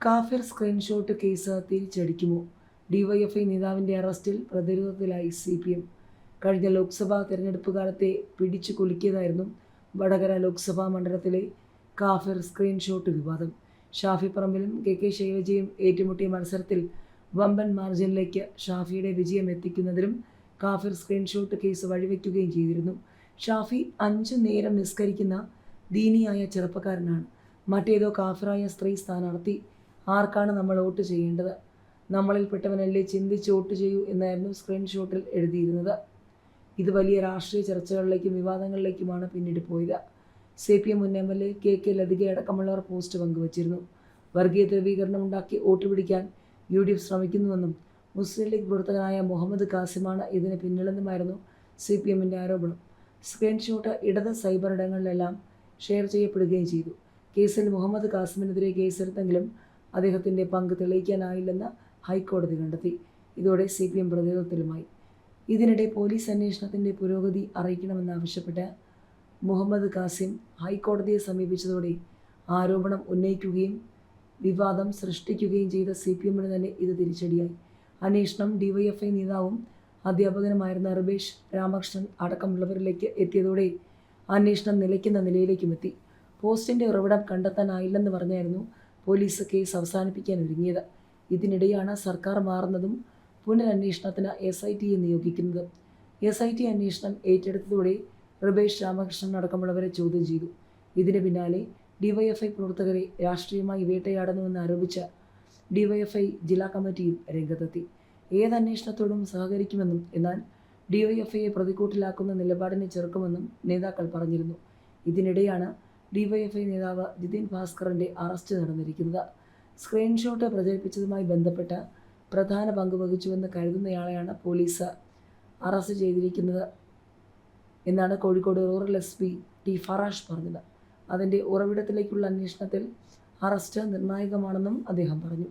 കാഫിർ screenshot case തിരിച്ചടിക്കുമോ? DYFI നേതാവിൻ്റെ അറസ്റ്റിൽ പ്രതിരോധത്തിലായി CPM. കഴിഞ്ഞ ലോക്സഭാ തെരഞ്ഞെടുപ്പ് കാലത്തെ പിടിച്ചു കുലുക്കിയതായിരുന്നു വടകര ലോക്സഭാ മണ്ഡലത്തിലെ കാഫിർ സ്ക്രീൻഷോട്ട് വിവാദം. ഷാഫി പറമ്പിലും KK ശൈലജയും ഏറ്റുമുട്ടിയ മത്സരത്തിൽ വമ്പൻ മാർജിനിലേക്ക് ഷാഫിയുടെ വിജയം എത്തിക്കുന്നതിലും കാഫിർ സ്ക്രീൻഷോട്ട് കേസ് വഴിവെക്കുകയും ചെയ്തിരുന്നു. ഷാഫി 5 നേരം നിസ്കരിക്കുന്ന ദീനിയായ ചെറുപ്പക്കാരനാണ്. മറ്റേതോ കാഫിറായ സ്ത്രീ സ്ഥാനാർത്ഥി. ആർക്കാണ് നമ്മൾ വോട്ട് ചെയ്യേണ്ടത്? നമ്മളിൽപ്പെട്ടവനല്ലേ, ചിന്തിച്ച് വോട്ട് ചെയ്യൂ എന്നായിരുന്നു സ്ക്രീൻഷോട്ടിൽ എഴുതിയിരുന്നത്. ഇത് വലിയ രാഷ്ട്രീയ ചർച്ചകളിലേക്കും വിവാദങ്ങളിലേക്കുമാണ് പിന്നീട് പോയത്. CPM മുൻ MLA KK ലതികയടക്കമുള്ളവർ പോസ്റ്റ് പങ്കുവച്ചിരുന്നു. വർഗീയ ധ്രുവീകരണം ഉണ്ടാക്കി വോട്ട് പിടിക്കാൻ UDF ശ്രമിക്കുന്നുവെന്നും മുസ്ലിം ലീഗ് പ്രവർത്തകനായ മുഹമ്മദ് കാസിമാണ് ഇതിന് പിന്നിലെന്നുമായിരുന്നു CPMൻ്റെ ആരോപണം. സ്ക്രീൻഷോട്ട് ഇടത് സൈബർ ഇടങ്ങളിലെല്ലാം ഷെയർ ചെയ്യപ്പെടുകയും ചെയ്തു. കേസിൽ മുഹമ്മദ് കാസിമിനെതിരെ കേസെടുത്തെങ്കിലും അദ്ദേഹത്തിൻ്റെ പങ്ക് തെളിയിക്കാനായില്ലെന്ന് ഹൈക്കോടതി കണ്ടെത്തി. ഇതോടെ CPM പ്രതിരോധത്തിലുമായി. ഇതിനിടെ പോലീസ് അന്വേഷണത്തിൻ്റെ പുരോഗതി അറിയിക്കണമെന്നാവശ്യപ്പെട്ട് മുഹമ്മദ് കാസിം ഹൈക്കോടതിയെ സമീപിച്ചതോടെ ആരോപണം ഉന്നയിക്കുകയും വിവാദം സൃഷ്ടിക്കുകയും ചെയ്ത CPMന് തന്നെ ഇത് തിരിച്ചടിയായി. അന്വേഷണം DYFI നേതാവും അധ്യാപകനുമായിരുന്ന റിബേഷ് രാമകൃഷ്ണൻ അടക്കമുള്ളവരിലേക്ക് എത്തിയതോടെ അന്വേഷണം നിലയ്ക്കുന്ന നിലയിലേക്കും എത്തി. പോസ്റ്റിൻ്റെ ഉറവിടം കണ്ടെത്താനായില്ലെന്ന് പറഞ്ഞായിരുന്നു പോലീസ് കേസ് അവസാനിപ്പിക്കാൻ ഒരുങ്ങിയത്. ഇതിനിടെയാണ് സർക്കാർ മാറുന്നതും പുനരന്വേഷണത്തിന് SITയെ നിയോഗിക്കുന്നതും. SIT അന്വേഷണം ഏറ്റെടുത്തതോടെ റിബേഷ് രാമകൃഷ്ണൻ അടക്കമുള്ളവരെ ചോദ്യം ചെയ്തു. ഇതിന് പിന്നാലെ DYFI പ്രവർത്തകരെ രാഷ്ട്രീയമായി വേട്ടയാടുന്നുവെന്ന് ആരോപിച്ച് DYFI ജില്ലാ കമ്മിറ്റിയും രംഗത്തെത്തി. ഏത് അന്വേഷണത്തോടും സഹകരിക്കുമെന്നും എന്നാൽ DYFIയെ പ്രതിക്കൂട്ടിലാക്കുന്ന നിലപാടിനെ ചെറുക്കുമെന്നും നേതാക്കൾ പറഞ്ഞിരുന്നു. ഇതിനിടെയാണ് DYFI നേതാവ് ജിതിൻ ഭാസ്കറിൻ്റെ അറസ്റ്റ് നടന്നിരിക്കുന്നത്. സ്ക്രീൻഷോട്ട് പ്രചരിപ്പിച്ചതുമായി ബന്ധപ്പെട്ട് പ്രധാന പങ്ക് വഹിച്ചുവെന്ന് കരുതുന്നയാളെയാണ് പോലീസ് അറസ്റ്റ് ചെയ്തിരിക്കുന്നത് എന്നാണ് Kozhikode rural SP T Farash പറഞ്ഞത്. അതിൻ്റെ ഉറവിടത്തിലേക്കുള്ള അന്വേഷണത്തിൽ അറസ്റ്റ് നിർണായകമാണെന്നും അദ്ദേഹം പറഞ്ഞു.